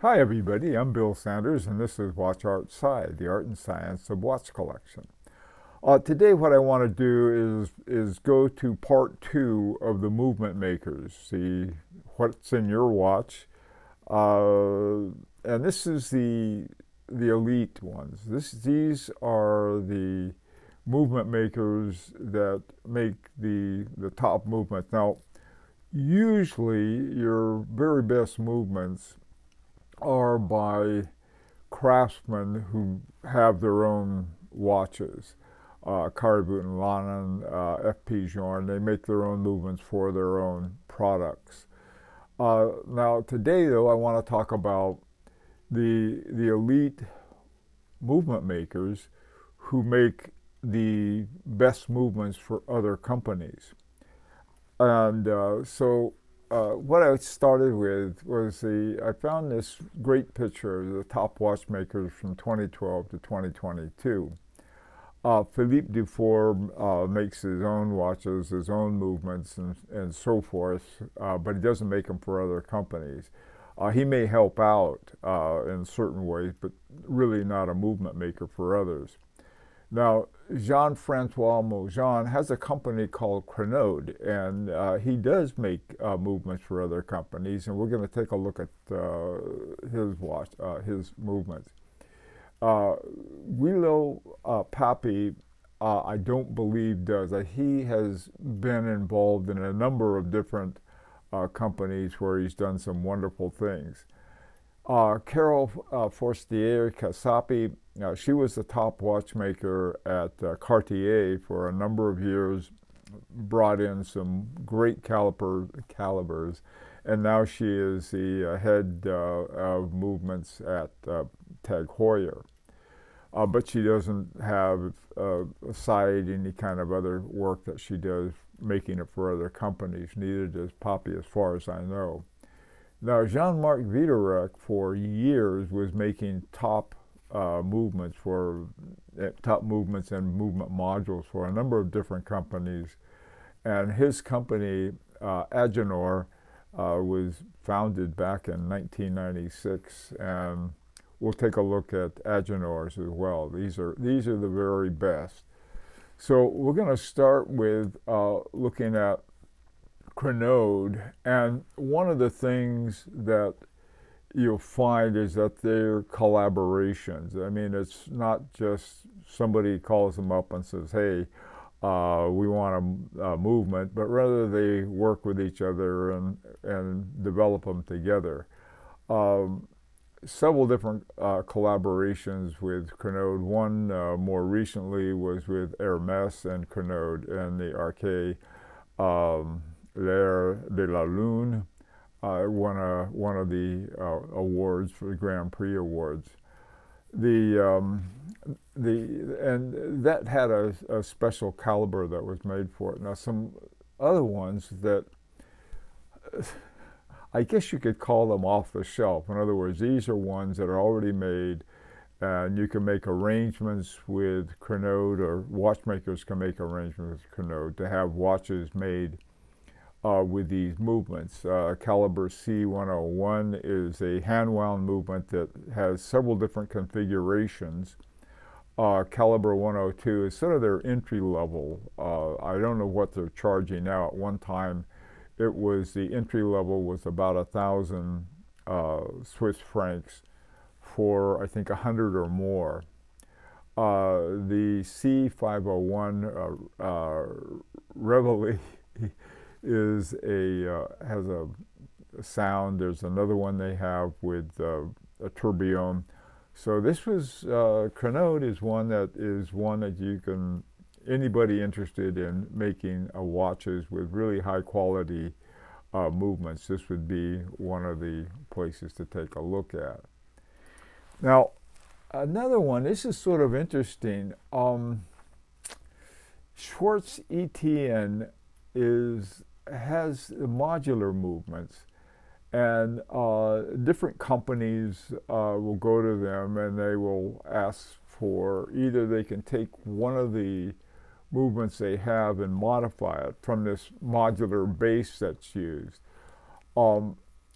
Hi everybody, I'm Bill Sanders and this is Watch Art Sci, the art and science of watch collection. Today what I want to do is go to part two of the movement makers, see what's in your watch. And this is the elite ones. These are the movement makers that make the top movements. Now, usually your very best movements are by craftsmen who have their own watches. Caribou and Lannon, F.P. Journe, they make their own movements for their own products. Now today though I want to talk about the elite movement makers who make the best movements for other companies. And what I started with was I found this great picture of the top watchmakers from 2012 to 2022. Philippe Dufour makes his own watches, his own movements, and so forth, but he doesn't make them for other companies. He may help out in certain ways, but really not a movement maker for others. Now, Jean-Francois Mojan has a company called Krende, and he does make movements for other companies, and we're going to take a look at his movements. Guido Papi, I don't believe does. He has been involved in a number of different companies where he's done some wonderful things. Carol Forestier Casapi, she was the top watchmaker at Cartier for a number of years, brought in some great calibers, and now she is the head of movements at Tag Heuer. But she doesn't have aside any kind of other work that she does making it for other companies. Neither does Poppy, as far as I know. Now, Jean-Marc Viderec for years was making top movements and movement modules for a number of different companies, and his company Agenor was founded back in 1996, and we'll take a look at Agenors as well. These are the very best. So we're going to start with looking at Krende, and one of the things that you'll find is that they're collaborations. I mean, it's not just somebody calls them up and says, hey, we want a movement, but rather they work with each other and develop them together. Several different collaborations with Krende. One more recently was with Hermès and Krende and the Arquet L'Air de la Lune. Won one of the awards for the Grand Prix awards. And that had a special caliber that was made for it. Now some other ones that I guess you could call them off the shelf. In other words, these are ones that are already made, and you can make arrangements with Krende, or watchmakers can make arrangements with Krende to have watches made with these movements. Caliber C101 is a hand-wound movement that has several different configurations. Caliber 102 is sort of their entry level. I don't know what they're charging now. At one time, the entry level was about 1,000 Swiss francs for, I think, 100 or more. The C501 Reveille has a sound. There's another one they have with a tourbillon. So this was Krende is one that you can, anybody interested in making watches with really high quality movements, this would be one of the places to take a look at. Now, another one, this is sort of interesting. Schwarz ETN has modular movements, and different companies will go to them and they will ask for, either they can take one of the movements they have and modify it from this modular base that's used.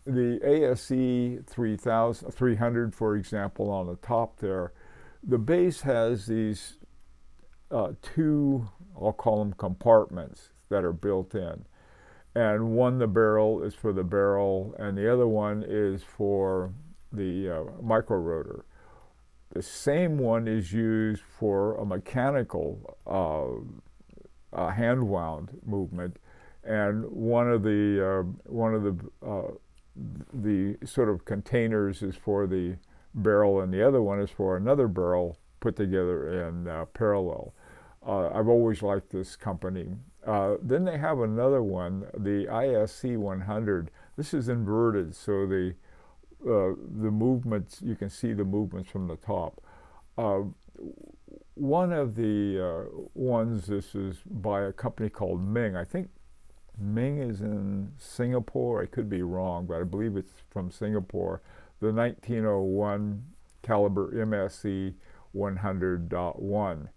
the ASE 300, for example, on the top there, the base has these two, I'll call them compartments that are built in. And one, the barrel, is for the barrel, and the other one is for the micro rotor. The same one is used for a mechanical hand wound movement, and one of the sort of containers is for the barrel, and the other one is for another barrel put together in parallel. I've always liked this company. Then they have another one, the ISC 100. This is inverted, so the movements, you can see the movements from the top. One of the ones, this is by a company called Ming. I think Ming is in Singapore. I could be wrong, but I believe it's from Singapore. The 1901 caliber MSC 100.1.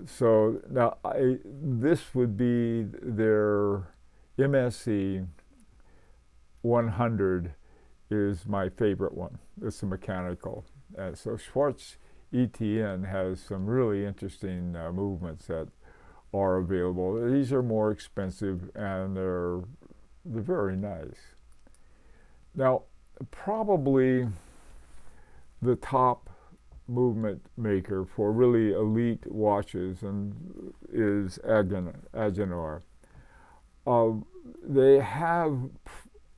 So now this would be their MSC 100 is my favorite one. It's a mechanical. So Schwarz ETN has some really interesting movements that are available. These are more expensive and they're very nice. Now, probably the top movement maker for really elite watches and is Agenor. They have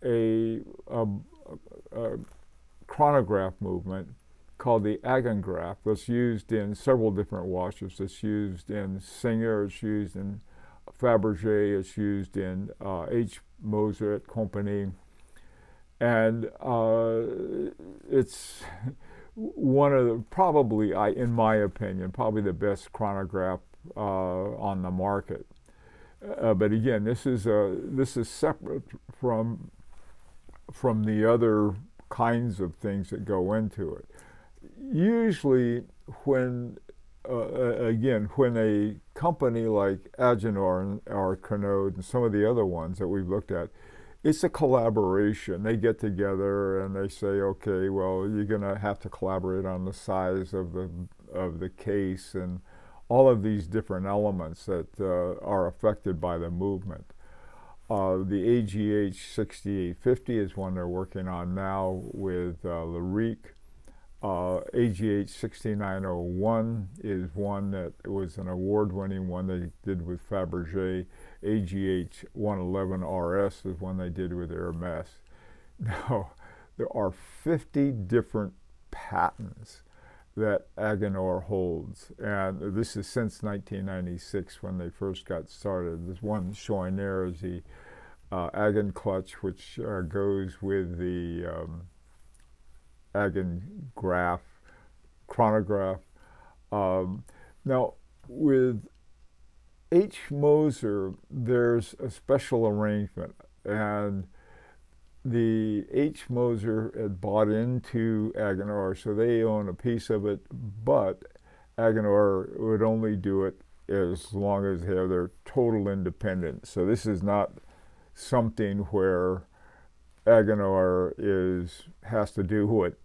a chronograph movement called the Agengraph that's used in several different watches. It's used in Singer, it's used in Fabergé, it's used in H. Moser et Company, and it's one of the, probably, in my opinion, probably the best chronograph on the market. But again, this is separate from the other kinds of things that go into it. Usually, when when a company like Agenor or Krende and some of the other ones that we've looked at, it's a collaboration. They get together and they say, okay, well, you're going to have to collaborate on the size of the case and all of these different elements that are affected by the movement. The AGH 6850 is one they're working on now with LeCoultre. AGH 6901 is one that was an award-winning one they did with Fabergé. AGH 111 RS is one they did with Hermes. Now, there are 50 different patents that Agenor holds, and this is since 1996 when they first got started. This one showing there is the Agen clutch, which goes with the Agengraph chronograph. Now, with H. Moser, there's a special arrangement, and the H. Moser had bought into Agenor, so they own a piece of it, but Agenor would only do it as long as they have their total independence. So this is not something where Agenor has to do what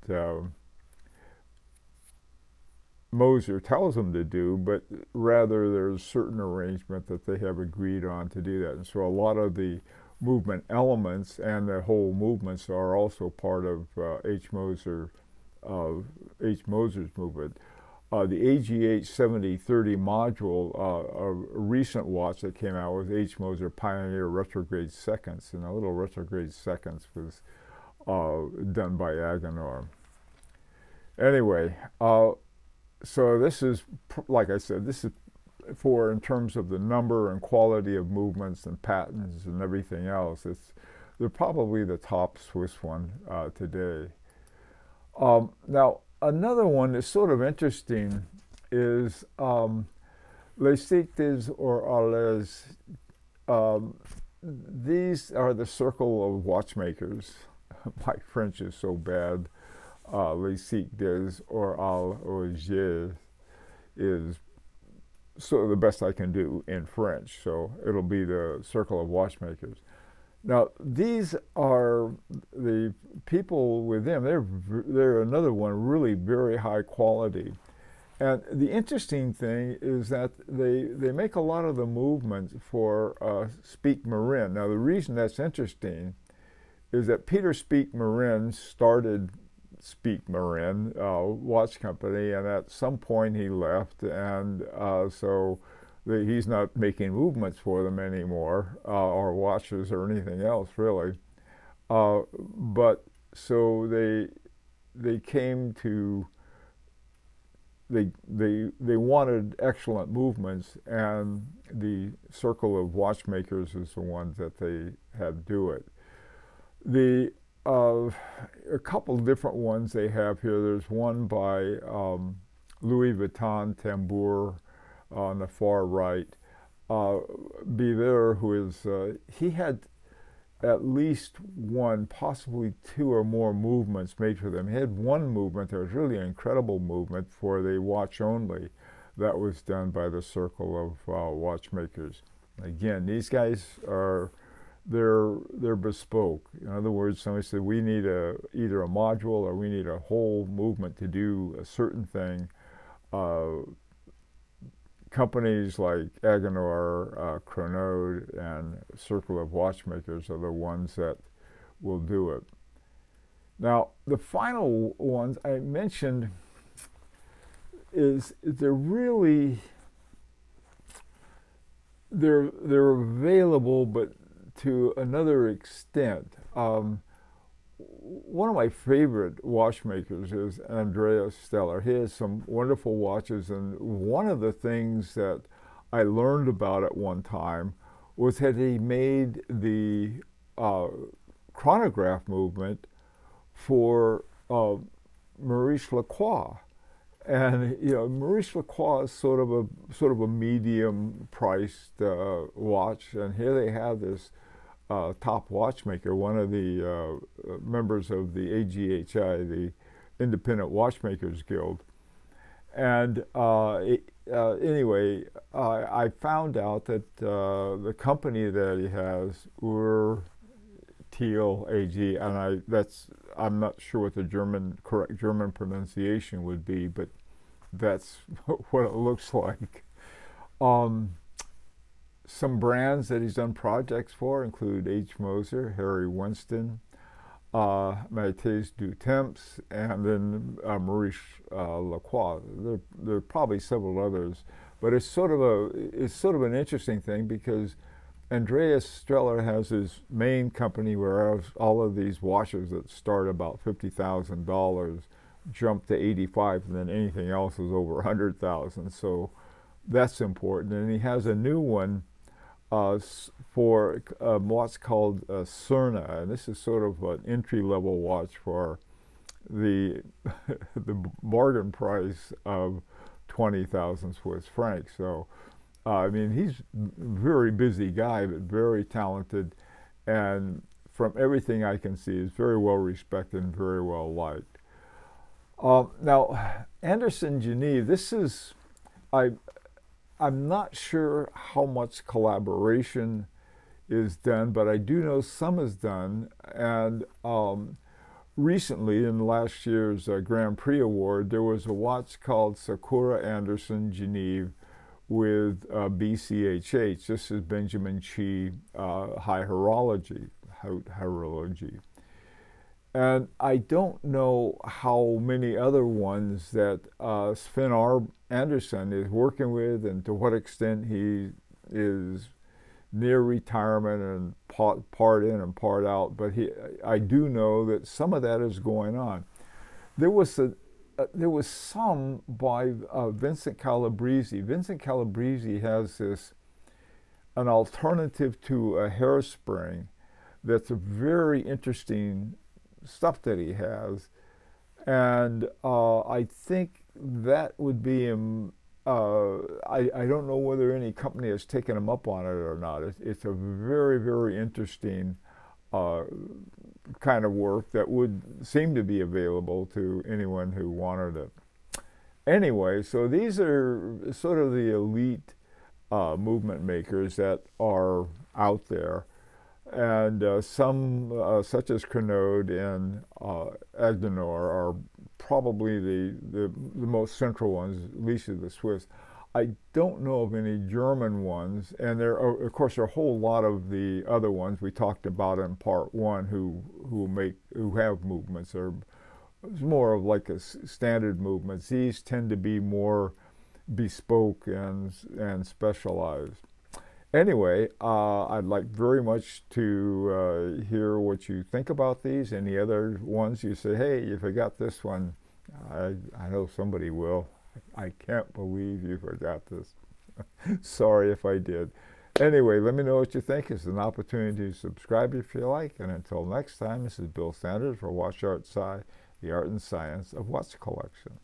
Moser tells them to do, but rather there's certain arrangement that they have agreed on to do that. And so a lot of the movement elements and the whole movements are also part of H. Moser's movement. The AGH 7030 module, a recent watch that came out was H. Moser Pioneer Retrograde Seconds, and a little retrograde seconds was done by Agenor. Anyway, so this is, like I said, this is for, in terms of the number and quality of movements and patterns and everything else, they're probably the top Swiss one today. Now, another one that's sort of interesting is Les Cités or Arles. These are the circle of watchmakers. My French is so bad. Les Cités or Arles is sort of the best I can do in French, so it'll be the circle of watchmakers. Now, these are the people with them. They're another one really very high quality. And the interesting thing is that they make a lot of the movements for Speak Marin. Now, the reason that's interesting is that Peter Speak Marin started Speak Marin watch company, and at some point he left, and so he's not making movements for them anymore, or watches or anything else really. But so they came to they wanted excellent movements, and the circle of watchmakers is the ones that they had do it. The a couple different ones they have here. There's one by Louis Vuitton Tambour on the far right. Biver, who is he had at least one, possibly two or more movements made for them. He had one movement that was really an incredible movement for the watch only. That was done by the Circle of Watchmakers. Again, these guys are they're bespoke. In other words, somebody said we need either a module or we need a whole movement to do a certain thing. Companies like Agenor, Krende, and Circle of Watchmakers are the ones that will do it. Now, the final ones I mentioned is they're available, but to another extent. One of my favorite watchmakers is Andreas Steller. He has some wonderful watches, and one of the things that I learned about at one time was that he made the chronograph movement for Maurice Lacroix. And Maurice Lacroix is sort of a medium-priced watch, and here they have this top watchmaker, one of the members of the AGHI, the Independent Watchmakers Guild. And anyway, I found out that the company that he has, Thiel AG, and I'm not sure what the correct German pronunciation would be, but that's what it looks like. Some brands that he's done projects for include H. Moser, Harry Winston, Mathis du Temps, and then Maurice Lacroix. There are probably several others, but it's sort of an interesting thing because Andreas Steller has his main company where all of these watches that start about $50,000 jump to 85, and then anything else is over 100,000. So that's important. And he has a new one for what's called Cerna, and this is sort of an entry-level watch for the bargain price of 20,000 Swiss francs. So, I mean, he's a very busy guy, but very talented, and from everything I can see, is very well respected and very well liked. Now, Anderson Geneve, this is, I'm not sure how much collaboration is done, but I do know some is done. And recently, in last year's Grand Prix Award, there was a watch called Sakura Anderson Geneve with BCHH. This is Benjamin Chi High Horology. And I don't know how many other ones that Sven R. Anderson is working with, and to what extent he is near retirement and part in and part out. But I do know that some of that is going on. There was some by Vincent Calabrese. Vincent Calabrese has an alternative to a hairspring that's a very interesting stuff that he has, and I think that would be I don't know whether any company has taken him up on it or not. It's a very, very interesting kind of work that would seem to be available to anyone who wanted it. Anyway, so these are sort of the elite movement makers that are out there. And some, such as Krende and Agenor, are probably the most central ones, at least of the Swiss. I don't know of any German ones, and there are, of course, there are a whole lot of the other ones we talked about in part one who have movements. Or it's more of like a standard movements. These tend to be more bespoke and specialized. Anyway, I'd like very much to hear what you think about these. Any other ones you say, hey, you forgot this one? I know somebody will. I can't believe you forgot this. Sorry if I did. Anyway, let me know what you think. It's an opportunity to subscribe if you like. And until next time, this is Bill Sanders for Watch Art Sci, the art and science of Watch collection.